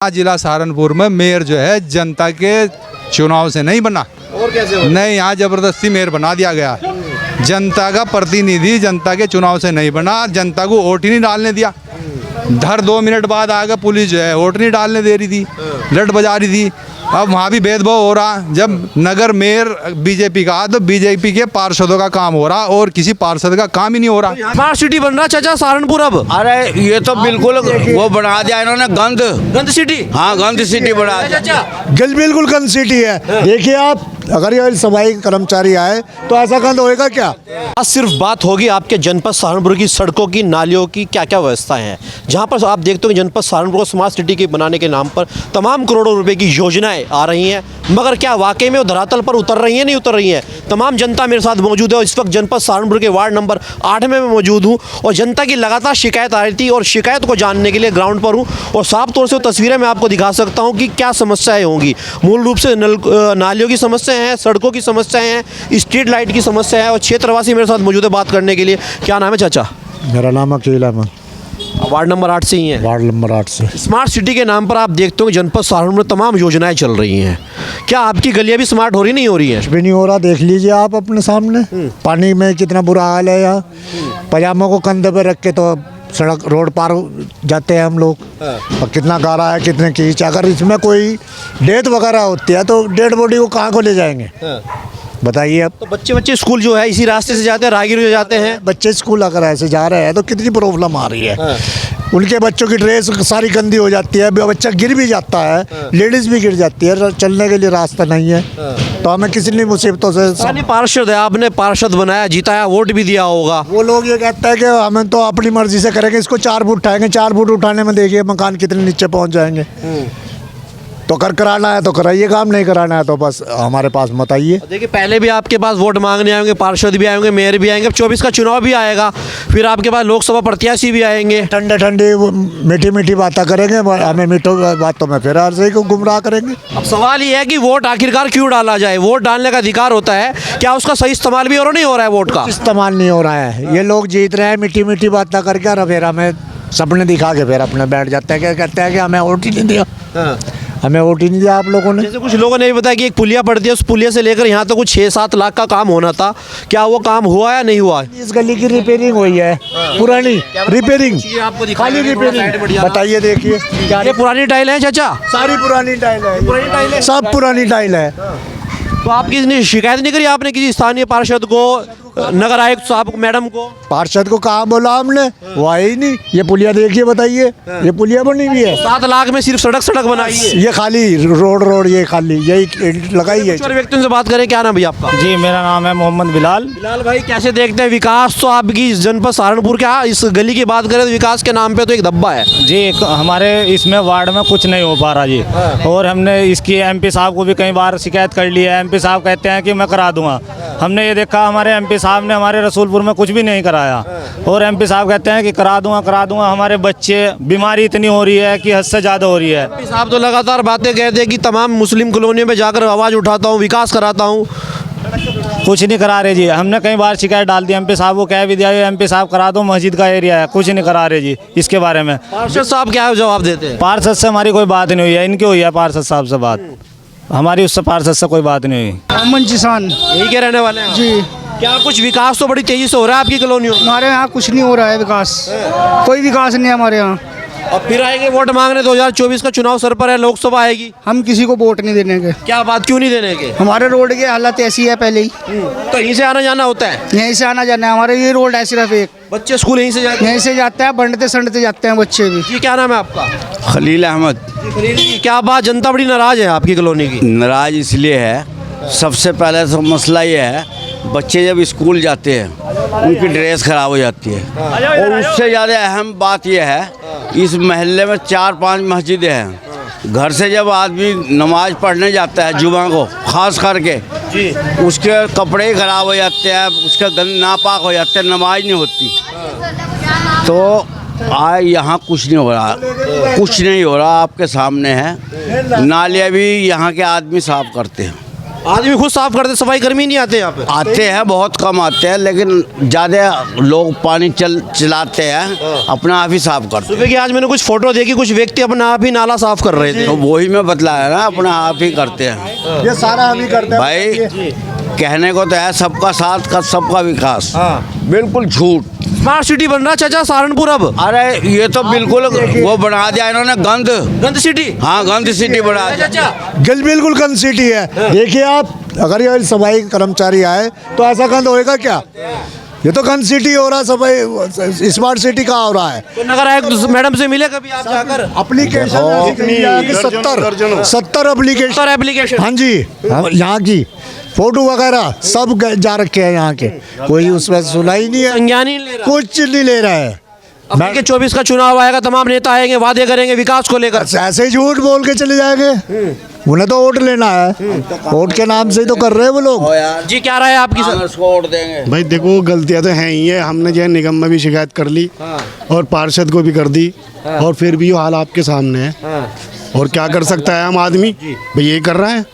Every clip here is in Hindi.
जिला सहारनपुर में मेयर जो है जनता के चुनाव से नहीं बना। और कैसे नहीं, यहाँ जबरदस्ती मेयर बना दिया गया। जनता का प्रतिनिधि जनता के चुनाव से नहीं बना, जनता को वोट ही नहीं डालने दिया। धर 2 मिनट बाद आगे पुलिस जो है वोट नहीं डालने दे रही थी, लट बजा रही थी। अब वहाँ भी भेदभाव हो रहा। जब नगर मेयर बीजेपी का, तो बीजेपी के पार्षदों का काम हो रहा और किसी पार्षद का काम ही नहीं हो रहा। स्मार्ट सिटी बन रहा चाचा सहारनपुर अब। अरे ये तो बिल्कुल वो बना दिया इन्होंने गंद सिटी। हाँ, गंद सिटी बना दिया। चाचा बिल्कुल गंद सिटी है। देखिए आप, अगर ये सफाई कर्मचारी आए तो ऐसा गंद होएगा क्या? आज सिर्फ बात होगी आपके जनपद सहारनपुर की सड़कों की, नालियों की, क्या क्या व्यवस्थाएं हैं, जहां पर आप देखते हो कि जनपद सहारनपुर को स्मार्ट सिटी के बनाने के नाम पर तमाम करोड़ों रुपए की योजनाएं आ रही हैं, मगर क्या वाकई में वो धरातल पर उतर रही हैं? नहीं उतर रही हैं। तमाम जनता मेरे साथ मौजूद है और इस वक्त जनपद सहारनपुर के वार्ड नंबर 8 में मैं मौजूद हूँ और जनता की लगातार शिकायत आ रही थी और शिकायत को जानने के लिए ग्राउंड पर हूँ और साफ तौर से वो तस्वीरें मैं आपको दिखा सकता हूँ कि क्या समस्याएं होंगी। मूल रूप से नालियों की समस्याएं हैं, सड़कों की समस्याएं हैं, स्ट्रीट लाइट की समस्या है और क्षेत्रवासी मेरे साथ मौजूद है बात करने के लिए। क्या नाम है चाचा? मेरा नाम अकील अहमद, वार्ड नंबर 8 से ही है। वार्ड नंबर 8 से। स्मार्ट सिटी के नाम पर आप देखते हो कि जनपद सहारनपुर में तमाम योजनाएं चल रही हैं, क्या आपकी गलियां भी स्मार्ट हो रही नहीं हो रही हैं? कुछ भी नहीं हो रहा, देख लीजिए आप अपने सामने। पानी में कितना बुरा हाल है यहाँ। पजामों को कंधे पे रख के तो सड़क रोड पार जाते हैं हम लोग। और कितना गारा है, कितने कीच। अगर इसमें कोई डेथ वगैरह होती है तो डेड बॉडी को कहाँ को ले जाएंगे बताइए अब। तो बच्चे स्कूल जो है इसी रास्ते से जाते हैं, राहगीर जो जाते हैं। बच्चे स्कूल अगर ऐसे जा रहे हैं तो कितनी प्रॉब्लम आ रही है। उनके बच्चों की ड्रेस सारी गंदी हो जाती है, बच्चा गिर भी जाता है, लेडीज़ भी गिर जाती है, चलने के लिए रास्ता नहीं है। तो हमें किसी ने मुसीबतों से। पार्षद है, आपने पार्षद बनाया, जिताया, वोट भी दिया होगा। वो लोग ये कहते हैं कि हमें तो अपनी मर्जी से करेंगे, इसको 4 फुट उठाएंगे। 4 फुट उठाने में देखिए मकान कितने नीचे पहुंच जाएंगे। तो कराना है तो कराइए काम, नहीं कराना है तो बस हमारे पास मत आइए। देखिए पहले भी आपके पास वोट मांगने आएंगे, पार्षद भी आएंगे, मेयर भी आएंगे, 24 का चुनाव भी आएगा, फिर आपके पास लोकसभा प्रत्याशी भी आएंगे। ठंडे ठंडी मीठी मीठी बातें करेंगे, हमें मीठो बातों में फिर हर से को गुमराह करेंगे। अब सवाल ये है कि वोट आखिरकार क्यों डाला जाए? वोट डालने का अधिकार होता है, क्या उसका सही इस्तेमाल भी और नहीं हो रहा है? वोट का इस्तेमाल नहीं हो रहा है। ये लोग जीत रहे हैं मीठी मीठी बातें करके और फिर हमें सपने दिखा के फिर अपने बैठ जाते हैं। क्या कहते हैं कि हमें वोट ही नहीं दिया, हमें वोट ही नहीं दिया आप लोगों ने। जैसे कुछ लोगों ने भी बताया कि एक पुलिया पड़ती है, उस पुलिया से लेकर यहाँ तक कुछ 6-7 लाख का काम होना था, क्या वो काम हुआ या नहीं हुआ? इस गली की रिपेयरिंग हुई है, पुरानी रिपेयरिंग, खाली रिपेयरिंग। बताइए, देखिए ये पुरानी टाइल है चाचा? सारी पुरानी टाइल है, सब पुरानी टाइल है। तो आप किसी ने शिकायत नहीं करी आपने किसी स्थानीय पार्षद को, नगर आयुक्त साहब, मैडम को? पार्षद को कहाँ बोला हमने, वो आए ही नहीं। ये पुलिया देखिए, बताइए, ये पुलिया बनी हुई है। 7 लाख में सिर्फ सड़क बनाई है। ये खाली रोड ये खाली यही लगाई है। कुछ व्यक्तियों से बात करें, क्या नाम भैया आपका? जी, मेरा नाम है मोहम्मद बिलाल। बिलाल भाई, कैसे देखते हैं विकास? तो आपकी जनपद सहारनपुर का इस गली की बात करें तो विकास के नाम पे तो एक धब्बा है जी। हमारे इसमें वार्ड में कुछ नहीं हो पा रहा जी। और हमने इसकी एमपी साहब को भी कई बार शिकायत कर ली है। एमपी साहब कहते हैं कि मैं करा दूंगा। हमने ये देखा, हमारे एमपी साहब ने हमारे रसूलपुर में कुछ भी नहीं कराया और एमपी साहब कहते हैं कि करा दूंगा। हमारे बच्चे, बीमारी इतनी हो रही है कि हद से ज़्यादा हो रही है। एमपी साहब तो लगातार बातें कहते हैं कि तमाम मुस्लिम कॉलोनियों में जाकर आवाज़ उठाता हूँ, विकास कराता हूँ। कुछ नहीं करा रहे जी। हमने कई बार शिकायत डाल दी, एमपी साहब को कह भी दिया, एमपी साहब करा दो, मस्जिद का एरिया है, कुछ नहीं करा रहे जी इसके बारे में। पार्षद साहब क्या जवाब देते हैं? पार्षद से हमारी कोई बात नहीं हुई है, इनकी हुई है पार्षद साहब से बात, हमारी उससे पार्षद से कोई बात नहीं हुई। अमन जिसान यही के रहने वाले हैं जी। क्या कुछ विकास तो बड़ी तेजी से हो रहा है आपकी कॉलोनियों में? हमारे यहाँ कुछ नहीं हो रहा है विकास, कोई विकास नहीं है हमारे यहाँ। और फिर आएंगे वोट मांगने, 2024 का चुनाव सर पर है, लोकसभा आएगी, हम किसी को वोट नहीं देने के। क्या बात, क्यों नहीं देने के? हमारे रोड की हालत ऐसी है पहले ही, तो यहीं से आना जाना होता है? यहीं से आना जाना है, हमारे ये रोड है सिर्फ एक। बच्चे स्कूल यहीं से जाते हैं? यहीं से जाते हैं, बंटते संडते जाते हैं बच्चे भी। जी, क्या नाम है आपका? खलील अहमद। क्या बात, जनता बड़ी नाराज है आपकी कॉलोनी की? नाराज इसलिए है, सबसे पहले तो मसला ये है, बच्चे जब स्कूल जाते हैं उनकी ड्रेस खराब हो जाती है। और उससे ज़्यादा अहम बात यह है, इस महल्ले में 4-5 मस्जिदें हैं। घर से जब आदमी नमाज पढ़ने जाता है जुमा को ख़ास करके, उसके कपड़े ही खराब हो जाते हैं, उसके गंद नापाक हो जाते हैं, नमाज नहीं होती। तो यहाँ कुछ नहीं हो रहा, कुछ नहीं हो रहा, आपके सामने है। नालियाँ भी यहाँ के आदमी साफ करते हैं। आदमी खुद साफ करते, सफाई कर्मी नहीं आते यहाँ पे? आते हैं, बहुत कम आते हैं, लेकिन ज़्यादा लोग पानी चलाते हैं, अपना आप ही साफ करते हैं। सुबह की आज मैंने कुछ फोटो देखी, कुछ व्यक्ति अपना आप ही नाला साफ कर रहे थे। तो वही मैं बतलाया ना, अपना आप ही करते हैं। ये सारा हम ही करते हैं भाई कहने को तो है सबका साथ का सबका विकास, बिल्कुल झूठ। स्मार्ट सिटी बन रहा चाचा सहारनपुर अब। अरे ये तो बिल्कुल वो बना दिया इन्होंने, गंद सिटी। हाँ, गंद सिटी बना दिया। चाचा बिल्कुल गंद सिटी है। देखिए आप, अगर ये सफाई कर्मचारी आए तो ऐसा गंद होएगा क्या? ये तो गंद सिटी हो रहा, सफाई स्मार्ट सिटी का हो रहा है। तो नगर आयुक्त मैडम से मिले कभी आप जाकर? एप्लीकेशन 70 एप्लीकेशन, हाँ जी, यहाँ की फोटो वगैरह सब जा रखे हैं यहाँ के, कोई उसमें सुना ही नहीं है, संज्ञान ही नहीं ले रहा। कुछ नहीं ले रहा है। अब देखिए 24 का चुनाव आएगा, तमाम नेता आएंगे, वादे करेंगे विकास को लेकर। ऐसे ही झूठ बोल के चले जाएंगे, उन्हें तो वोट लेना है, वोट के नाम से ही तो कर रहे हैं वो लोग। जी क्या राय है आपकी सर? वोट देंगे भाई देखो, गलतियां तो हैं ही है। हमने जो है निगम में भी शिकायत कर ली और पार्षद को भी कर दी, और फिर भी ये हाल आपके सामने है। और क्या कर सकता है आम आदमी? भाई ये कर रहा है,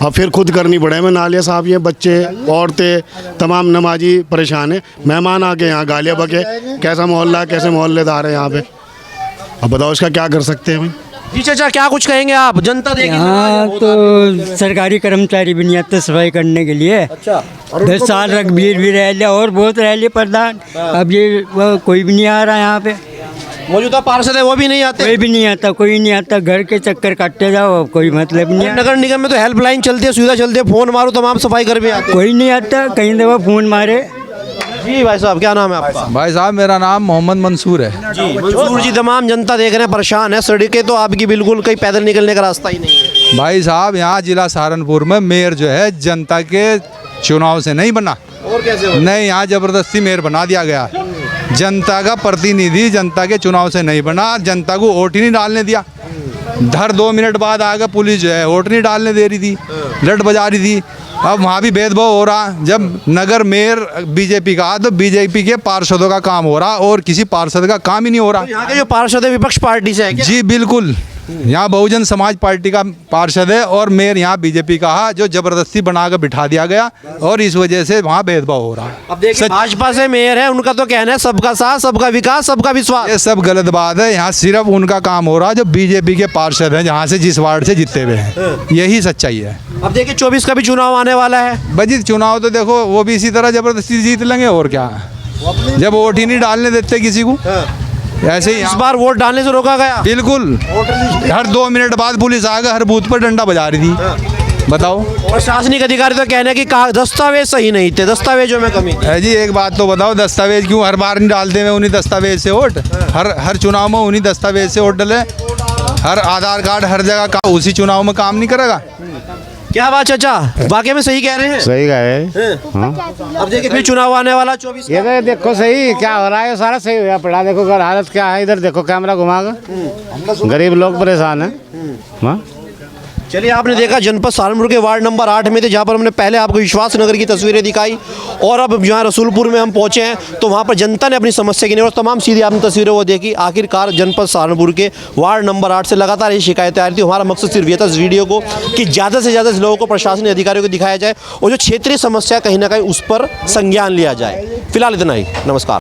अब फिर खुद करनी पड़े। मैं नालियाँ साफ, ये बच्चे औरतें तमाम नमाजी परेशान है। मेहमान आके यहाँ गालियाँ बके, कैसा मोहल्ला, कैसे मोहल्लेदार है यहाँ पे, अब बताओ इसका क्या कर सकते हैं भाई? जी चाचा क्या कुछ कहेंगे आप? जनता देगी यहाँ तो सरकारी कर्मचारी भी नहीं आते सफाई करने के लिए। अच्छा 10 साल रघबीर भी रह लिया और बहुत रह लिए प्रधान, अब ये कोई भी नहीं आ रहा यहाँ पे। मौजूदा पार्षद है वो भी नहीं आते? कोई भी नहीं आता, कोई नहीं आता, घर के चक्कर काटते जाओ, कोई मतलब नहीं है। नगर निगम में तो हेल्पलाइन चलती है, सुविधा चलती है, फोन मारो तमाम सफाई कर्मी आते हैं। कोई नहीं आता, कहीं दफा फोन मारे। जी भाई साहब क्या नाम है आपका? भाई साहब मेरा नाम मोहम्मद मंसूर है। जी मंसूर जी, तमाम जनता देख रहे हैं परेशान है, सड़कें तो आपकी बिल्कुल कहीं पैदल निकलने का रास्ता ही नहीं है। भाई साहब यहाँ जिला सहारनपुर में मेयर जो है जनता के चुनाव से नहीं बना, और कैसे? नहीं यहाँ ज़बरदस्ती मेयर बना दिया गया। जनता का प्रतिनिधि जनता के चुनाव से नहीं बना, जनता को वोट ही नहीं डालने दिया। हर 2 मिनट बाद आगे पुलिस जो है वोट नहीं डालने दे रही थी, लट बजा रही थी। अब वहाँ भी भेदभाव हो रहा। जब नगर मेयर बीजेपी का, तो बीजेपी के पार्षदों का काम हो रहा और किसी पार्षद का काम ही नहीं हो रहा। यहाँ के जो पार्षद है विपक्ष पार्टी से है क्या? जी बिल्कुल, यहाँ बहुजन समाज पार्टी का पार्षद है और मेयर यहाँ बीजेपी का है, जो जबरदस्ती बनाकर बिठा दिया गया और इस वजह से वहाँ भेदभाव हो रहा है। अब देखिए भाजपा से मेयर है, उनका तो कहना है सबका साथ, सबका विकास, सबका विश्वास। ये सब गलत बात है। यहाँ सिर्फ उनका काम हो रहा है जो बीजेपी के पार्षद हैं, जहाँ से जिस वार्ड से जीते हुए हैं, यही सच्चाई है। अब देखिए 24 का भी चुनाव आने वाला है। बजी चुनाव तो देखो वो भी इसी तरह जबरदस्ती जीत लेंगे और क्या, जब वोट ही नहीं डालने देते किसी को। ऐसे ही इस बार वोट डालने से रोका गया। बिल्कुल, हर 2 मिनट बाद पुलिस आ गई, हर बूथ पर डंडा बजा रही थी। बताओ, प्रशासनिक अधिकारी तो कहने की दस्तावेज सही नहीं थे, दस्तावेजों में कमी। है जी एक बात तो बताओ, दस्तावेज क्यों हर बार नहीं डालते हैं उन्हीं दस्तावेज से वोट? हर चुनाव में उन्हीं दस्तावेज से वोट डले। हर आधार कार्ड हर जगह का उसी चुनाव में काम नहीं करेगा। क्या बात चाचा, वाकई में सही कह रहे हैं? सही गए। अब देखिए फिर चुनाव आने वाला 24 ये तो देखो सही क्या हो रहा है, सारा सही हुआ पड़ा। देखो घर हालत क्या है, इधर देखो कैमरा घुमाकर, गरीब लोग परेशान है। चलिए आपने देखा जनपद सहारनपुर के वार्ड नंबर 8 में थे, जहाँ पर हमने पहले आपको विश्वास नगर की तस्वीरें दिखाई, और अब जहाँ रसूलपुर में हम पहुँचे हैं तो वहाँ पर जनता ने अपनी समस्या की और तमाम सीधी आपने तस्वीरें वो देखी। आखिरकार जनपद सहारनपुर के वार्ड नंबर 8 से लगातार ये शिकायतें आ रही थी। हमारा मकसद सिर्फ ये था इस वीडियो को कि ज़्यादा से ज़्यादा लोगों को, प्रशासनिक अधिकारियों को दिखाया जाए और जो क्षेत्रीय समस्या कहीं ना कहीं उस पर संज्ञान लिया जाए। फिलहाल इतना ही, नमस्कार।